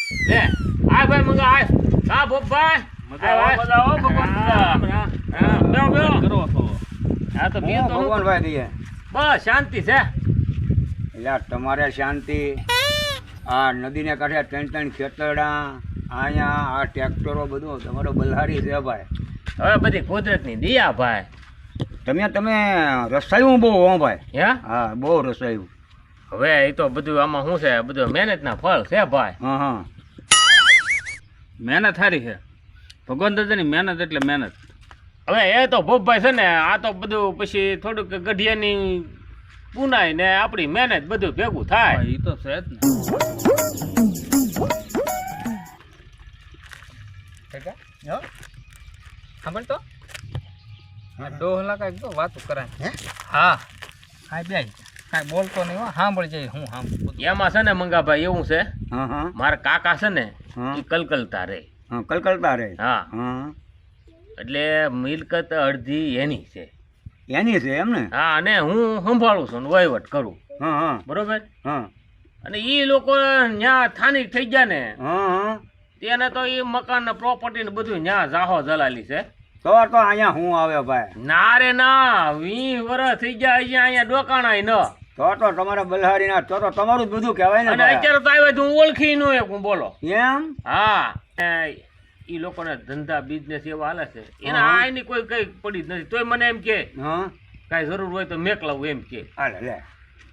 લે આ ભાઈ મંગા આ હા બોભાઈ મજાઓ ભગવાન કરો છો આ તો બે તો ભગવાનભાઈ દઈએ બસ શાંતિ છે એટલે તમારે શાંતિ આ નદીને કાંઠે ત્રણ ખેતરડા અહીંયા આ ટ્રેક્ટરો બધું તમારો બલહારી છે ભાઈ હવે બધી કુદરતની દિયા ભાઈ તમે રસાયું બહુ હો ભાઈ હે હા બહુ રસાયું હવે એ તો બધું આમાં શું છે બધું મહેનતના ફળ છે ભાઈ હા મહેનત સારી છે ભગવાન દાદાની મહેનત એટલે મહેનત. હવે એ તો ભોપભાઈ છે ને આ તો બધું પછી થોડુંક ગઢિયાની પુનાઈ ને આપણી મહેનત બધું ભેગું થાય એ તો છે જ ને. ખબર તો ડોહલા કાંઈક તો વાતું કરાય હા કાંઈ બે કાંઈ બોલતો નહીં હો સાંભળી જાય હું સાંભળું એમાં છે ને મંગાભાઈ એવું છે હા હા મારા કાકા છે ને હા. એ કલકલતા રે હા કલકલતા રે હા હા એટલે મિલકત અડધી એની છે એની છે એમ ને હા અને હું સંભાળું છું ને વહીવટ કરું હા હા બરોબર હા અને એ લોકો ત્યાં સ્થાનિક થઈ ગયા ને હા હા તેને તો એ મકાન ને પ્રોપર્ટી ને બધું ત્યાં જાહો જલાલી છે તો અહીંયા હું આવે ભાઈ ના રે ના 20 વર્ષ થઈ ગયા અહીંયા ડોકાણાય ન તો તમારા બલહારીના તો તમારું જ બધું કહેવાય ને અને ભાઈ. અત્યારે તો આવ્યો હું ઓળખી નો એકું બોલો એમ હા એ લોકોના ધંધા બિઝનેસ એવા હાલે છે એના હા. આયની કોઈ કઈ પડી જ નથી તોય મને એમ કે હા કાંઈ જરૂર હોય તો મેકલાવું એમ કે હાલે લે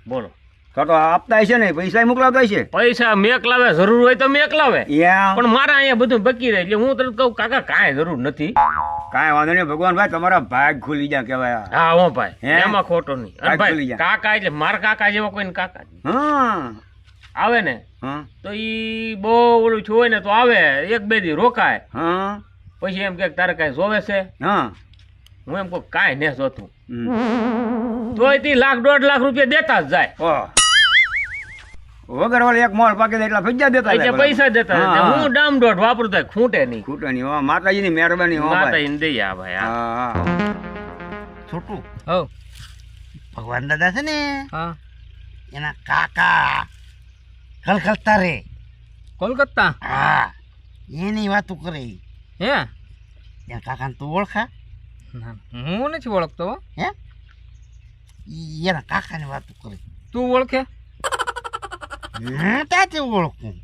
બોલો તો આપતા છે ને પૈસા મોકલાવતા છે પૈસા મેકલાવે જરૂર હોય તો મેકલાવે એમ પણ મારા અહીંયા બધું બકી રહે એટલે હું તરત કહું કાકા કાંઈ જરૂર નથી કાંઈ વાંધો નહીં ભગવાન ભાઈ તમારા ભાગ ખુલી જાય કહેવાય હા હો ભાઈ હે? એમાં ખોટો નહીં અને ભાઈ ખુલી ભાઈ જા. કાકા એટલે મારા કાકા જેવા કોઈ કાકા જ નહીં. હા આવે ને હા તો ઈ બહુ ઓલું છું હોય ને તો આવે 1-2 દી રોકાય હા પછી એમ કે તારે કાંઈ જોવે છે હા હું એમ કહું કાંઈ ને જોતું હમ. તોય તે 1-1.5 લાખ રૂપિયા દેતા જ જાય ઓહ. વગર વાળી એક મોલ પાકી દે એટલા પૈસા દેતા એટલે જાય પૈસા દેતા હા, જાય. હા. હું ડામ દોઢ વાપરું તો ખૂટે નહીં ખૂટે નહીં હો માતાજીની મહેરબાની હો માતા ભાઈ એને દઈ આ ભાઈ આ. હા હા છોટું હો ભગવાન દાદા છે ને હા એના કાકા કલકત્તા રે કોલકાતા હા એની વાતો કરે ઈ. હે એના કાકાને તું ઓળખા ના, હું નથી ઓળખતો હો. હે ઈ એના કાકાની વાતો કરે તું ઓળખે હું ત્યાંથી ઓળખું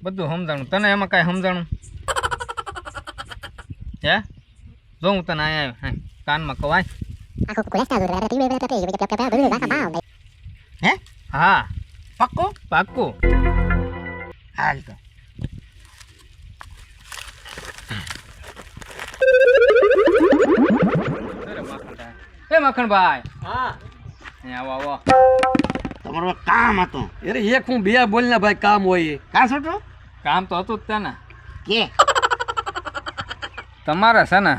બધું સમજાણું તને એમાં કાંઈ સમજાણું હે જો હું તને અહીંયા આવ્યો કાનમાં કવાય હે હા પક્કો પાક્કું હાલ તો એ મખણભાઈ હા અહીંયા આવો આવો તમારું કામ હતું અરે એક હું બે બોલ ને ભાઈ કામ હોય કા છોટું કામ તો હતું જ તેને કે તમારે છે ને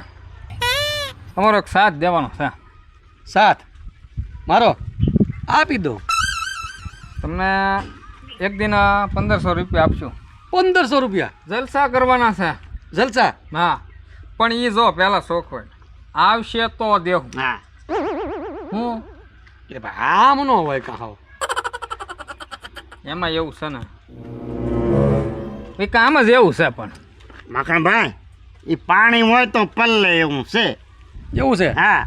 તમારો એક સાથ દેવાનો છે સાથ મારો આપી દો તમને એક દિન 1500 રૂપિયા આપશું 1500 રૂપિયા જલસા કરવાના છે જલસા હા પણ એ જો પહેલાં શોખ હોય આવશે તો દેવું હા હું એટલે ભાઈ આમ ન હોય કાં એમાં એવું છે ને એ કામ જ એવું છે પણ મખણભાઈ એ પાણી હોય તો પલ્લે એવું છે એવું છે હા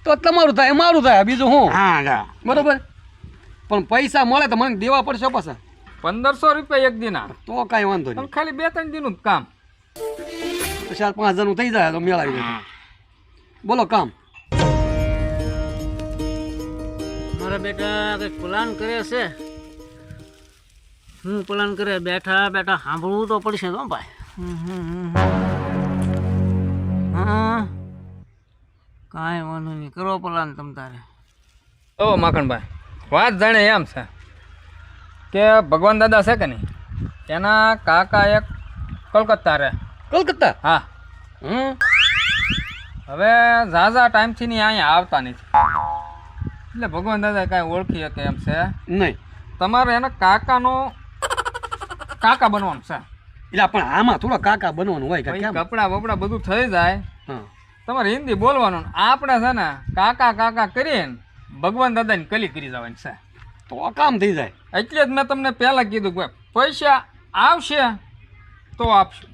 તો તમારું થાય મારું થાય બીજું હું હા જા બરોબર પણ પૈસા મળે તો મને દેવા પડશે પાછા 1500 રૂપિયા એક દિના તો કાંઈ વાંધો પણ નહીં ખાલી 2-3 દિનનું જ કામ તો 4-5 જણનું થઈ જાય તો મેળાવી દે બોલો કામ મારા બેટા કંઈક પ્લાન કરે છે હું પ્લાન કરે બેઠા બેઠા સાંભળવું તો પડશે તો ભાઈ હા કાંઈ વાંધો નહીં કરો પ્લાન તમ તારે ઓ માખણભાઈ વાત જાણે એમ છે કે ભગવાન દાદા છે કે નહીં એના કાકા એક કલકત્તા રહે કલકત્તા હા હમ હવે ઝાઝા ટાઈમથી ની અહીંયા આવતા નથી એટલે ભગવાન દાદા કાંઈ ઓળખી શકે એમ છે નહીં તમારે એના કાકાનો કાકા બનવાનું છે એટલે પણ આમાં થોડા કાકા બનવાનું હોય પછી કેમ કપડાં બપડા બધું થઈ જાય હા તમારે હિન્દી બોલવાનું ને આપણે છે ને કાકા કાકા કરીને ભગવાન દાદાની કલી કરી જવાની છે. તો આ કામ થઈ જાય. એટલે જ મેં તમને પહેલાં કીધું કે પૈસા આવશે તો આપશું.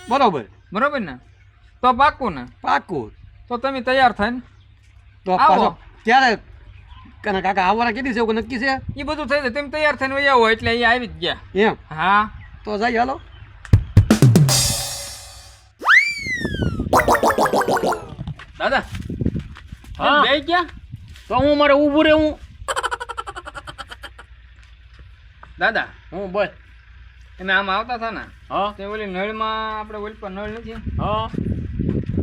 બરોબર, બરોબર ને? તો પાકું ને? પાકું. તો તમે તૈયાર થાય ને તો આવો. પાછો ત્યારે કને કાકા આવવાના કીધી છે એવું નક્કી છે એ બધું થઈ જાય. તમે તૈયાર થઈને વહી આવો એટલે અહીંયા આવી જ ગયા. એમ? હા તો જઈએ હાલો. દાદા હા. બે ગયા તો હું મારે ઊભું રહેવું. દાદા હું બોલ. તમે આમ આવતા હતા ને હા તે ઓલી નળમાં આપણે ઓલી પર નળ નથી હા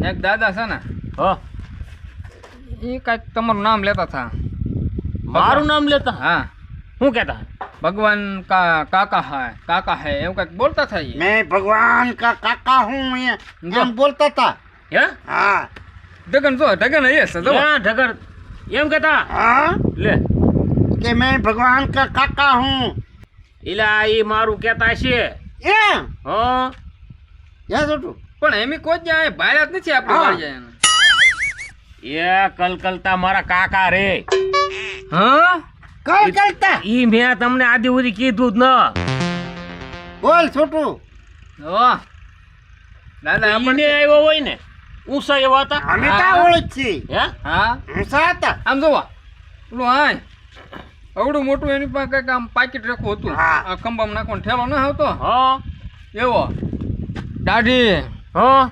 એક દાદા છે ને હા. એ કાંઈક તમારું નામ લેતા હતા. મારું નામ લેતા? હા શું કહેતા? ભગવાન કાકા હે એવું કાંઈક બોલતા હતા એ. मैं भगवान का काका हूँ ये हम बोलता था. હે? हाँ ઢગન જો ઢગન હે છે જો. હા, ઢગર એમ કહેતા? हाँ લે कि मैं भगवान का काका हूँ. એલા એ મારું કહેતા છે. ये હા या छोटू પણ એમી કોઈ જાય ભાડ્યા જ નથી આપણે હા. વાળી જાય એને. એ કલકલતા મારા કાકા રે. હા कल करता ઈ મેં તમને આદિ સુધી કીધું જ ન. बोल छोटू. ઓ દાદા ઈને આવ્યો હોય ને ઊંસા એવા હતા. हमें क्या ओळखी હે? હા ऐसा था. આમ જોવા પેલું હાય અવડું મોટું એની પાસે કંઈક આમ પાકીટ રાખવું હતું. હા. આ ખંભામાં નાખવાનો ઠેલો ન આવતો હા એવો દાઢી હા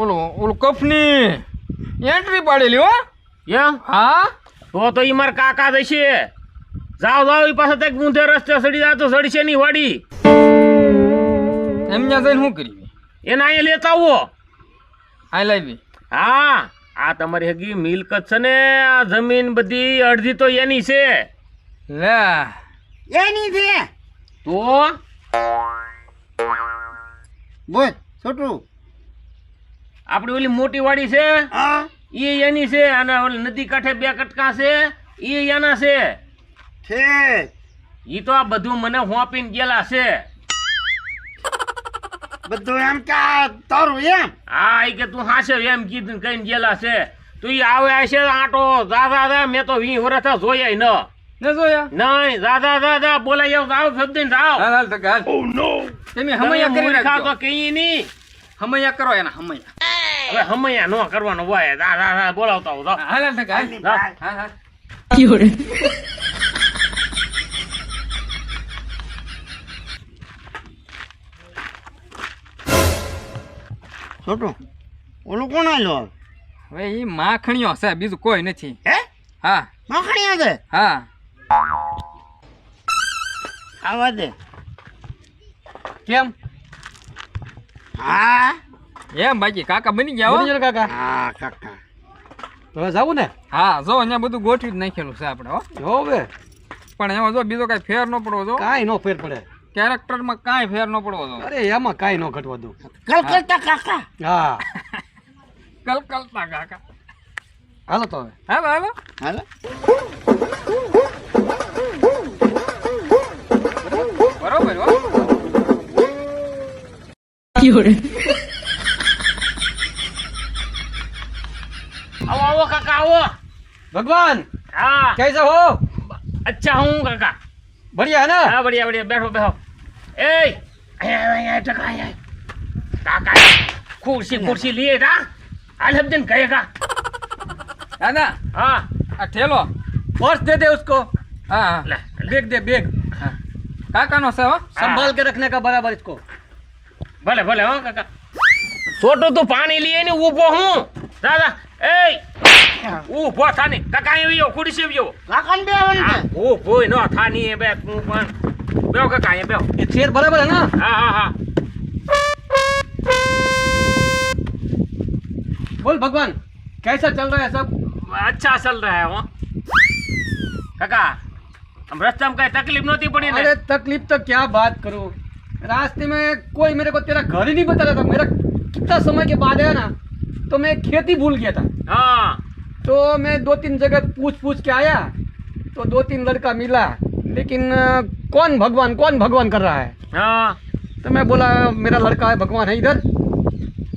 ઓલું કફની એન્ટ્રી પાડેલી હો. એમ? હા તો ઈ મારા કાકા જ હશે. જાઓ જાઓ ઈ પાસે તક ઊંધે રસ્તે સડી જાય તો સડશે ની વાડી. એમ ત્યાં જઈને શું કરી એને અહીંયા લેતા આવો. આ લાવી હા આ તમારી હગી મિલકત છે ને આ જમીન બધી અડધી તો એની છે. લે ये नहीं थे. તો बोल छोटू. આપણી ઓલી મોટી વાડી છે हाँ એ એની છે અને ઓલી નદી કાંઠે 2 કટકા છે એ એના છે. ठीक. ઈ તો આ બધું મને હોંપીને ગયેલા છે. બધું એમ ક્યાં તારું એમ. હા ઈ કે તું હાશે એમ કીધું કઈને ગયેલા છે. તું ઈ આવે છે આટો દાદા મેં તો 20 વર્ષ જોયા ન. ને જોયા નહીં દાદા બોલાઈ આવ જાવ ફેબદીન રાવ. હાલ હાલ તો હાલ. તમે હમૈયા કરી મૂર્ખા નાખજો. તો કઈ નહીં. હમૈયા કરો એના હમૈયા. હવે હમૈયા નો કરવાનો હોય. દાદા બોલાવતા હોવ જાવ. હાલ હાલ તો હાલ. જાવ. હાલ હાલ છોટું ઓલું કોણ આવ્યો હવે એ માખણીઓ છે બીજું કોઈ નથી. હે હા માખણી છે હા આવા દે. કેમ? હા એમ બાકી કાકા બની ગયા હો. બની ગયા કાકા? હા કાકા. તો હવે જાવું ને? હા જો અહીંયા બધું ગોઠવી જ નાખેલું છે આપણે હો. જો હવે પણ એમાં જો બીજો કાંઈ ફેર ન પડવો જો. કાંઈ નો ફેર પડે. કેરેક્ટરમાં કાંઈ ફેર ન પડવો જો. અરે એમાં કાંઈ નો ઘટવા દઉં. કલકત્તા કાકા. હા કલકલતા કાકા. હાલો તો હવે. હાલો હાલો હાલો. બરોબર હો. આવો આવો કાકા આવો. ભગવાન હા कैसे हो? અચ્છા હું કાકા. बढ़िया है ना? હા બઢિયા બઢિયા બેઠો બેઠો. એ અહીંયા ટકા અહીંયા. કાકા ખુરશી લીએ તા હાલ હબદન કહેગા. દાદા હા આ ઠેલો. पर्स दे दे उसको. હા હા લે बैग दे बैग. કાકાનો છે હો. संभाल के रखने का बराबर इसको. ભલે ભલે હો કાકા. છોટું તું પાણી લીએ ને ઊભો હું. દાદા એ ઊભો થાની કાકા અહીંયા ખુરશી આવ્યો. કાકાને બેવાનું હા છે. ઊભો નો થાની એ બે તું પણ બેહો કાકા અહીંયા બેહો. ये चेयर बराबर है ना? हाँ हाँ हाँ बोल भगवान कैसा चल रहा है सब? अच्छा चल रहा है वो काका. हम रास्ते में कहीं तकलीफ नहोती पड़ी अरे ना. तकलीफ तो क्या बात करूं. रास्ते में कोई मेरे को तेरा घर ही नहीं बता रहा था. मेरा कितना समय के बाद आया ना तो मैं खेती भूल गया था. हाँ तो मैं 2-3 जगह पूछ के आया तो 2-3 लड़का मिला लेकिन कौन भगवान कर रहा है. हाँ तो मैं बोला मेरा लड़का है भगवान है इधर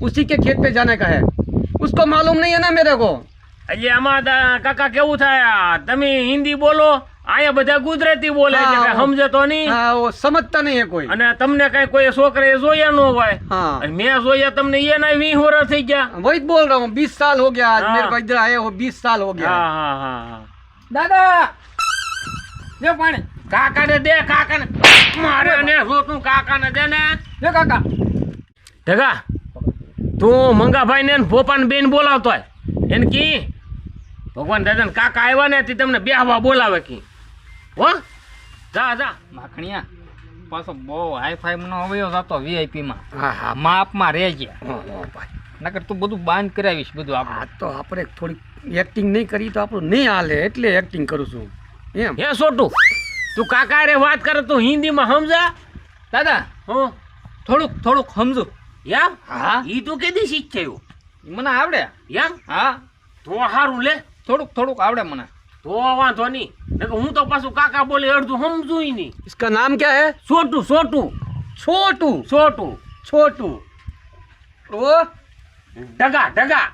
उसी के खेत पे जाने का है. उसको मालूम नहीं है ना मेरे को એટલે આમાં કાકા કેવું થાય, તમે હિન્દી બોલો, અહીંયા બધા ગુજરાતી બોલે, એટલે હા. કાંઈ સમજે તો નહીં. हाँ वो समझता नहीं है कोई। અને તમને કઈ કોઈ છોકરા જોયા ન હોય, हाँ અને મેં જોયા તમને એના 20 વર્ષ થઈ ગયા. वही तो बोल रहा हूँ, 20 साल हो गया आज हाँ। मेरे को इधर आए हो, 20 साल हो गया। હા હા હા હા. દાદા જો પાણી, કાકાને દે, કાકાને મારે ને શું તું કાકાને દે ને. જો કાકા. ઢગા તું મંગાભાઈ ને ભોપાને બેન બોલાવતો હોય, એને કી ભગવાન દાદા કાકા આવ્યા ને તે તમને બેહવા બોલાવે કી. હો જા જા. માખણિયા પાછો બહુ હાઈફાઈ નો આવ્યો જતો વીઆઈપી માં, હા હા માપમાં રહેજે, ભાઈ, નકર તું બધું બાંધ કરાવીશ બધું આ આપણે. તો આપણે થોડી એક્ટિંગ નહીં કરી તો આપણું નહીં હાલે, એટલે એક્ટિંગ કરું છું એમ। હે છોટું તું કાકા રે વાત કરે તું હિન્દીમાં સમજા. દાદા હો થોડુંક સમજુ. યાર હા ઈ તું કેદી શીખ્યો મને આવડે. યાર? હા તો હારું લે, થોડુંક આવડે મને. તો વાંધો નહીં. નકર હું તો પાછું કાકા બોલે અડધું સમજું ય નહીં. इसका नाम क्या है? છોટું છોટું छोटू। છોટું छोटू वो ઢગા ઢગા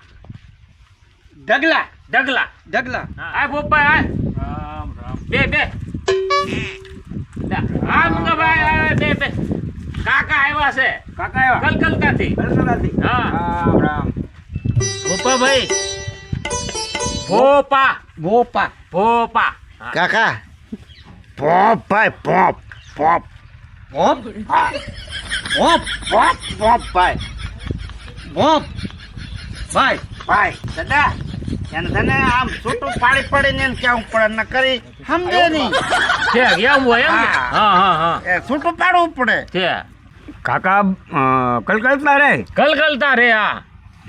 डगला ઢગલા. डगला। આ ગોપાઈ આ રામ રામ બે બે આ મંગાભાઈ આ બે બે કાકા આવ્યા છે કાકા આવ્યા કલકત્તાથી. કલકત્તાથી. હા રામ રામ. ગોપાભાઈ ભોપા भोपा। ભોપા. કાકા પોપ ભાઈ પોપ પોપ भोप भोप પોપ પોપ ભાઈ भोप भाई। ભાઈ દાદા એને તને આમ છૂટું પાડી પડીને એને કેવું પડે ન કરી સમજે નહીં. છે એમ હોય એમ ને? હા. હા હા હા એ છૂટું પાડવું પડે. છે કાકા કલકત્તા રે કલકત્તા રે. હા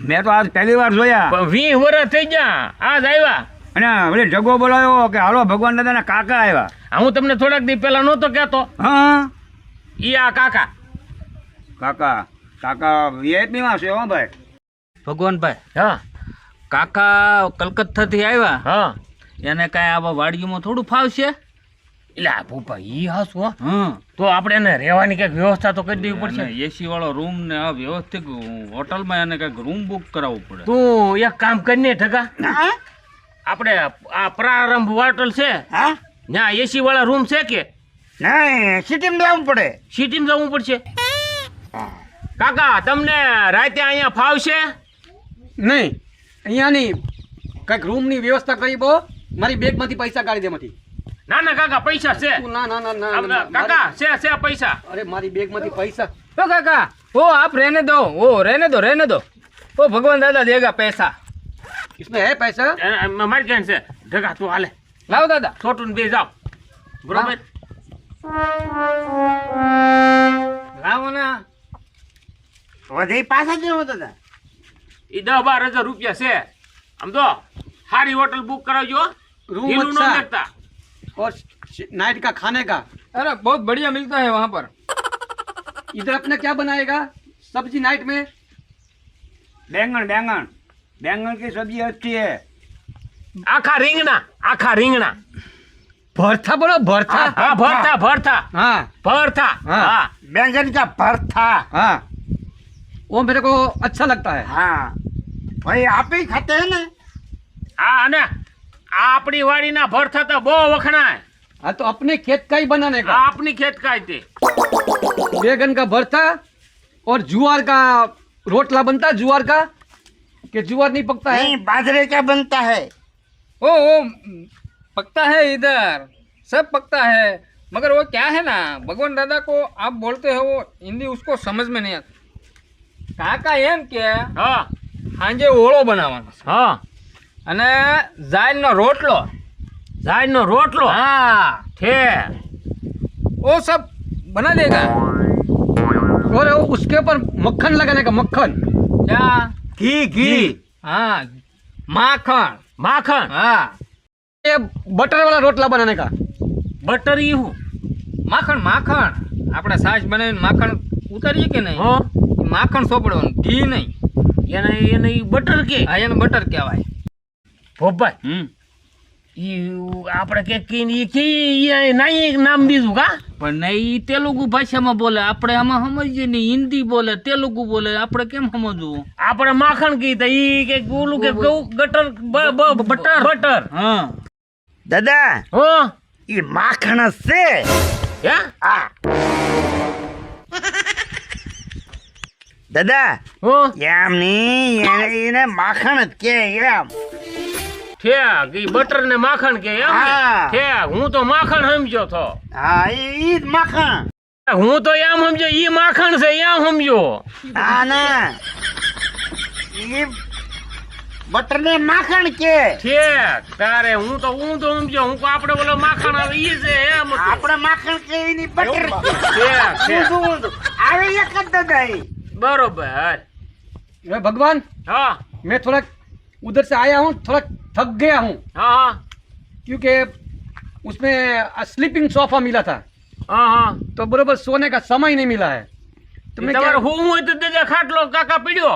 મેં તો આજ પહેલી વાર જોયા, પણ 20 વર્ષ થઈ ગયા આજ આવ્યા. અને ઓલી ઢગો બોલાયો કે હાલો ભગવાન દાદાના કાકા આવ્યા. આ હું તમને થોડાક દી પહેલા નહોતો કહેતો, હા ઈ આ કાકા. કાકા કાકા વીઆઈપી માં છે હો ભાઈ. ભગવાનભાઈ, હા કાકા કલકત્તાથી આવ્યા, હા એને કાંઈ આવા વાડીઓમાં થોડું ફાવશે? એટલે આ ભૂપા ઈ હાસુ હો. હમ. તો આપણે એને રહેવાની કઈક વ્યવસ્થા તો કરી દેવી પડશે. એસી વાળો રૂમ ને આ વ્યવસ્થિત હોટલમાં એને કઈક રૂમ બુક કરાવવું પડે. તું એક કામ કરીને ઠગા, હા આપણે આ પ્રારંભ હોટલ છે હા ત્યાં એસી વાળા રૂમ છે કે નહીં સિટીમાં લાવવું પડે. સિટીમાં જવું પડશે? કાકા તમને રાતે અહીંયા ફાવશે? नहीं અહીંયા ની કઈક રૂમ ની વ્યવસ્થા કરી બો, મારી બેગ માંથી પૈસા કાઢી દે માંથી। ના ના કાકા પૈસા છે. તું ના ના ના ના, આપણે ના કાકા છે પૈસા. अरे મારી બેગ માંથી પૈસા। ओ काका, ओ आप रहने दो, ओ रहने दो, ओ भगवान दादा देगा पैसा। इसमें है पैसा? મારી કેન છે ઢગા તું હાલે लाओ दादा। છોટું ને બે જાઓ બરોબર. लाओ ना। વધી પાછા જેવો દાદા. એ 10-12 હજાર રૂપિયા છે. આમ તો સારી હોટલ બુક કરાવજો, रूम ઢીલું ન अच्छा દેતા. और नाइट का खाने का अरे बहुत बढ़िया मिलता है वहाँ पर। इधर अपने क्या बनाएगा सब्जी नाइट में? बैंगन बैंगन बैंगन की सब्जी अच्छी है। આખા રીંગણા भरता बोलो भरता। હા ભરતા ભરતા हाँ ભરતા. हाँ। હા बैंगन का भरता। हाँ वो मेरे को अच्छा लगता है। हाँ भाई आप ही खाते हैं ना? આ અને આ આપણી વાડીના ભરતા તો બહુ વખણાય. हाँ तो अपने खेत का ही बनाने આ का। આપની ખેત કાય તે. बैगन का भरता और जुआर का रोटला बनता है, जुआर का कि जुआर नहीं पकता है? नहीं बाजरे का बनता है। ओ पकता है इधर, सब पकता है, मगर वो क्या है ना, भगवान दादा को आप बोलते हो वो हिंदी उसको समझ में नहीं आता। काका एम के હા हांजे ओळो बनावવાનો છે હા અને જાયનો રોટલો। ઝાડનો રોટલો हाँ, છે. वो सब बना देगा। और उसके ऊपर मक्खन लगाने का, मक्खन। क्या? घी घी। हाँ, माखन। માખણ हाँ, ये बटर वाला रोटला बनाने का। બટર ઈ હું माखन माखन આપણે છાશ બનાવીને માખણ ઉતારીએ કે નહીં, હો માખણ સોપડવાનું, ઘી નહીં। એને ઈ બટર કે આ એને બટર કહેવાય। ભોપાઈ ઈ આપણે કે ઈ ઈ નાઈ નામ દીધું કા પણ નહીં તેલુગુ ભાષામાં બોલે, આપણે આમાં સમજીએ નહીં. હિન્દી બોલે, તેલુગુ બોલે, આપણે કેમ સમજવું? આપણે માખણ કી તો ઈ કે ઓલું કે ગટર બટર બટર હા દાદા હો એ માખણ જ છે. હે આ દાદા હો એમ નહીં, એને માખણ જ કે એમ. ઠેક ઈ બટર ને માખણ કે એમ ને? હા. ઠેક હું તો માખણ સમજ્યો તો. હા ઈ જ માખણ. હું તો એમ સમજો ઈ માખણ છે એમ સમજો. હા ના ઈ બટર ને માખણ કે. ઠેક તારે હું તો સમજો હું કો આપણે ઓલો માખણ આવે ઈ છે એમ હતું. આપણે માખણ કે એની બટર કે. ઠેક ઠેક ઊંધું આવે એક જ દાદા ઈ. बरोबर अरे भगवान, हाँ मैं थोड़ा उधर से आया हूँ, थोड़ा थक गया हूँ, हाँ हाँ क्योंकि उसमें स्लीपिंग सोफा मिला था, हाँ हाँ तो बरोबर सोने का समय नहीं मिला है. तो मैं તમારે क्या, હું હોય તો દેજે ખાટલો કાકા પીડ્યો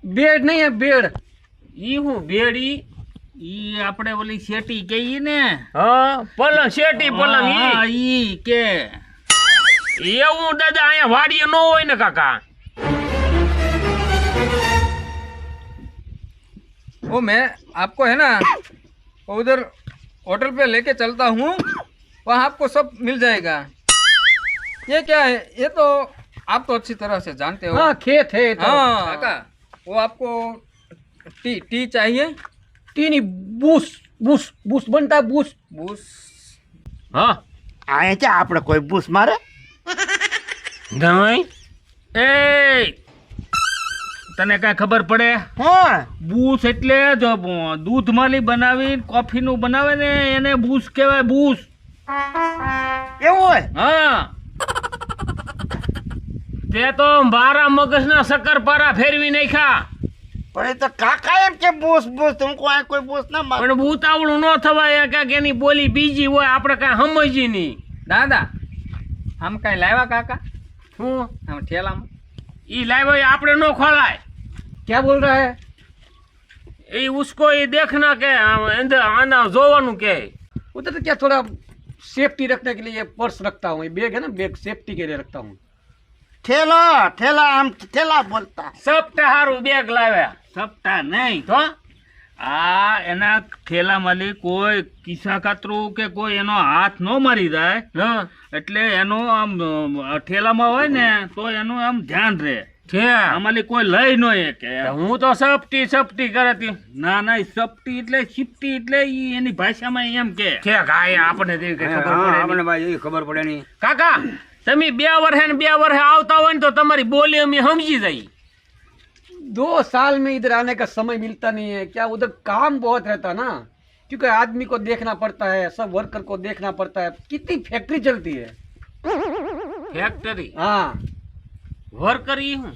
बेड नहीं है बेड. ઈ હું બેડી ઈ આપણે ઓલી શેટી કહીએ ને, હા પલંગ શેટી પલંગ હા, ઈ કે ઈ એવું દાદા અહીંયા વાડીએ ન હોય ને કાકા. वो मैं आपको है ना उधर होटल पे लेके चलता हूँ, वहाँ आपको सब मिल जाएगा. ये क्या है, ये तो आप तो अच्छी तरह से जानते हो. हाँ खेत है तो. हाँ काका, वो आपको टी टी चाहिए? टी नहीं, बूस बूस बूस बनता है बूस. बूस હા આ ચા આપણે કોઈ બૂસ મારે. ગમાઈ એ તને કાંઈ ખબર પડે? હા બૂસ એટલે જો દૂધમાંથી બનાવી કોફીનું બનાવે ને એને બૂસ કહેવાય, બૂસ. એવું હોય. હા તે તો મારા મગજના શક્કરપારા ફેરવી નાખ્યા. પણ એ તો કાકા એમ કે બૂસ બૂસ તુમકો આ કોઈ બૂસ ના મારે. પણ ઉતાવળું ન થવાય કાંઈક એની બોલી બીજી હોય આપણે કાંઈ સમજી નહીં. દાદા આમ કાંઈ લાવ્યા કાકા? હું આમ ઠેલામાં ઈ લાવ્યો આપણે ન ખોલાય. क्या बोल रहा है? એ ઉસકો એ દેખના કે અંદર આના જોવાનું કે उधर तो क्या थोड़ा सेफ्टी रखने के लिए ये पर्स रखता हूँ, ये बैग है ना, बैग सेफ्टी के लिए रखता हूँ. ઠેલા ઠેલા આમ ઠેલા બોલતા. સપટા હારું બેગ લાવ્યા સપટા નહીં, તો આ એના ઠેલામાંથી કોઈ કિસ્સા કાતરું કે કોઈ એનો હાથ ન મારી જાય, હા એટલે એનો આમ ઠેલામાં હોય ને તો એનું આમ ધ્યાન રહે. છે આમાંથી કોઈ લઈ ન શકે. હું તો સપટી કરતી ના ના, ઈ સપટી એટલે શિફ્ટી એટલે ઈ એની ભાષામાં એમ કે. છે ગાય આપણે તેવી કઈ ખબર પડે આપણે નહીં. ભાઈ એ ખબર પડે નહીં. કાકા તમે 2 વર્ષે ને 2 વર્ષે આવતા હોય ને તો તમારી બોલી અમે સમજી જાય. 2 साल में इधर आने का समय मिलता नहीं है. क्या उधर काम बहुत रहता ना, क्योंकि आदमी को देखना पड़ता है, सब वर्कर को देखना पड़ता है. कितनी फैक्ट्री चलती है. ફેક્ટરી हाँ વર્કર ઈ હું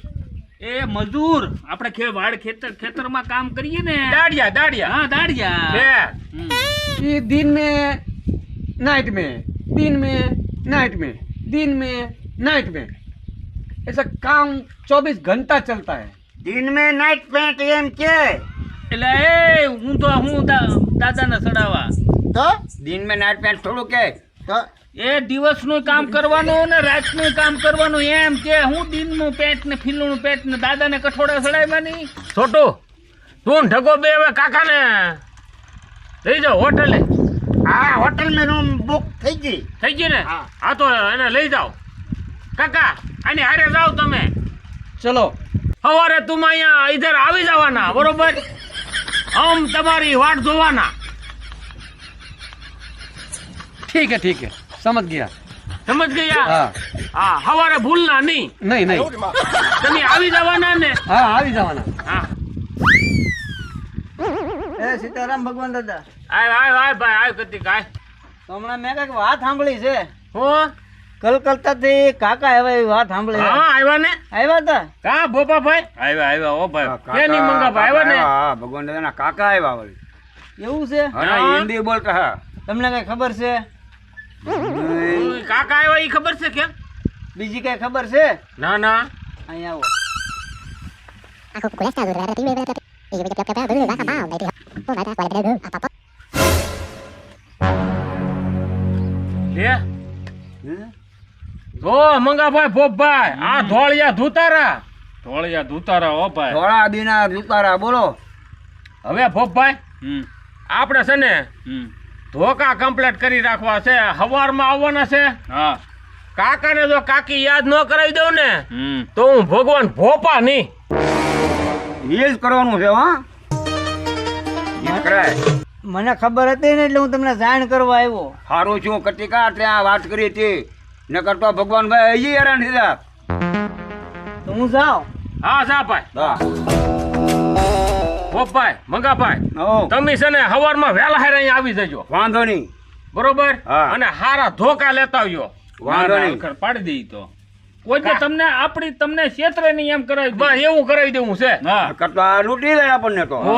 એ મજૂર આપણે વાડ ખેતરમાં કામ કરીએ ને, દાડિયા હા દાડિયા. છે હમ. ये दिन में नाइट में, दिन में नाइट में, दिन में नाइट में, ऐसा काम 24 घंटा चलता है. દિન મે નાઈટ પેન્ટ એમ કે. એટલે એ હું દાદાને સડાવા. તો દિન મેં નાઇટ પેન્ટ થોડું કે તો એ દિવસનું કામ કરવાનું ને રાતનું કામ કરવાનું એમ કે. હું દિનનું પેન્ટ ને ફીલું પેન્ટ ને દાદાને કઠોળા સડાવવાની. છોટું તું ઢગો બે હવે કાકાને લઈ જાઓ હોટલે. હા હોટલ મે રૂમ બુક થઈ ગઈ. થઈ ગઈ ને? હા. હા તો એને લઈ જાઓ કાકા. આની હારે જાઓ તમે. चलो સવારે તું અહીંયા ઇધર આવી જવાના, બરોબર? આમ તમારી વાટ જોવાના. ठीक है समझ गया. સમજ ગયા? हाँ હા સવારે ભૂલના નહીં. नहीं नहीं, તમે આવી જવાના ને? हाँ આવી જવાના. હા એ સીતારામ ભગવાન દાદા, આય ભાઈ આય કતિક આય. હમણાં મેં કઈક વાત સાંભળી છે. હું કલકત્તા થી કાકા આવ્યા એવી વાત સાંભળી છે. હા આવ્યા ને? આવ્યા તા? કા ભોપા ભાઈ આવ્યા ઓ ભાઈ. કેની મંગાભાઈ આવ્યા ને? હા ભગવાન દાદાના કાકા આવ્યા વળી. એવું છે? હા હિન્દી બોલતા હા. તમને કઈ ખબર છે? કાકા આવ્યા ઈ ખબર છે કેમ? બીજી કઈ ખબર છે? ના ના અહીંયા આવો. લે જો મંગાભાઈ ભોપભાઈ આ ધોળિયા ધૂતારા હો ભાઈ. ધોળા દીના જુતારા બોલો. હવે ભોપભાઈ આપણે છે ને ધોકા કમ્પ્લીટ કરી રાખવા છે. હવારમાં આવવાના છે. કાકાને જો કાકી યાદ ન કરાવી દઉં ને તો હું ભગવાન ભોપા નહીં. એ જ કરવાનું છે હા. એ જ કરાય. મને ખબર હતી ને એટલે હું તમને જાણ કરવા આવ્યો. સારું છું કટિકા ત્યાં વાત કરી હતી નકર તો ભગવાનભાઈ હજી હેરાન થયા. તો હું જાઉં. હા જા ભાઈ. હા. ભોપભાઈ મંગાભાઈ હો. તમે છે ને હવારમાં વહેલા હારે અહીંયા આવી જજો વાંધો નહીં. બરોબર. હા. અને હારા ધોકા લેતા આવજો. વાંધો નહીં. પાડી દઈ તો કોઈ કે તમને ક્ષેત્રે નહીં એમ કરાવી દે. બસ એવું કરાવી દેવું છે. નકર તો આ લૂંટી લે આપણને તો. હો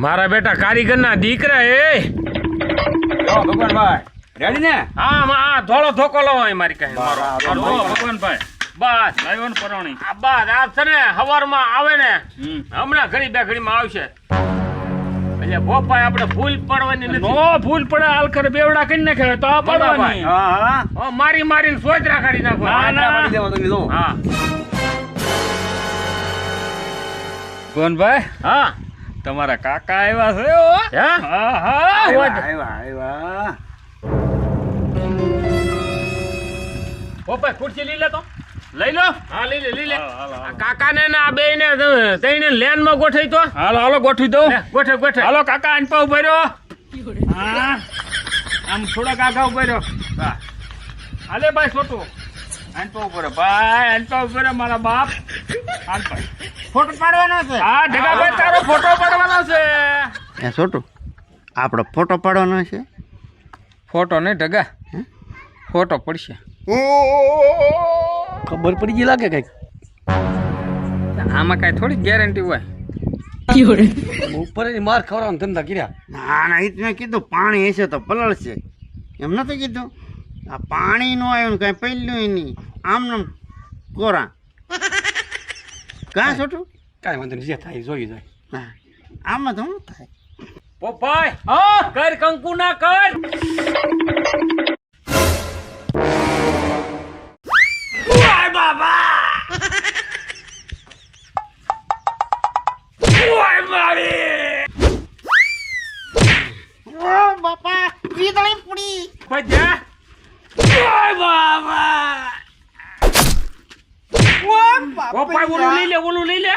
મારા બેટા કારીગરના દીકરા એ. જો ભગવાનભાઈ રેડી ને. હા આ ધોળો ધોકો લાવો અહીં મારી કઈ મારો. ભગવાનભાઈ બસ લાવ્યો ને પરણી. આ બસ આ છે ને હવારમાં આવે ને હમણાં ઘડી બે ઘડીમાં આવશે. એટલે ભોપાઈ આપણે ભૂલ પડવાની નથી. નો ભૂલ પડે આલખર બેવડા કરી નાખે તો આ પડવાની. હા હા. મારીને સોચરા કાઢી નાખો. ના, ના. પાડી દેવા તમે જો. હા ભગવાનભાઈ હા તમારા કાકા આવ્યા છે હો. હે? હા હા આવ્યા આવ્યા. ભોપાઈ ખુરશી લઈ લે તો. લઈ લો. હા લઈ લે. આ કાકાને ને આ બેયને તઈને લેનમાં ગોઠવી તો. હાલો ગોઠવી દઉં. ગોઠે. હાલો કાકા આનપા ઉભા રહ્યો. હા આમ થોડા કાકા ઉભા રહ્યો. હા હાલે ભાઈ છોટું આનપા ઉભો રહ્યો. ભાઈ આનપા ઉભો રહ્યો મારા બાપ. આનપા ફોટો પાડવાનો છે. હા ઢગાભાઈ તારો ફોટો પાડવાનો છે. એ છોટું આપણો ફોટો પાડવાનો છે. ફોટો નહીં ઢગા ફોટો પડશે. ખબર પડી ગઈ લાગે કઈક. આમાં કાંઈ થોડી ગેરંટી હોય. ઉપર માર ખવડાવવાનો ધંધા કર્યા. ના ના એ જ મેં કીધું પાણી હશે તો પલળશે એમ નથી કીધું. આ પાણી નો આવ્યું ને કાંઈ પહેલ્યું નહીં આમ નામ કોરા કાં છોટું. કાંઈ વાંધો નહીં જે થાય એ જોઈ જાય. હા આમાં તો શું થાય. ભોપાઈ હા કર કંકુ ના કર. બાપા વીજળી પડી. ભજા ભોપાઈ ઓલું લઈ લે.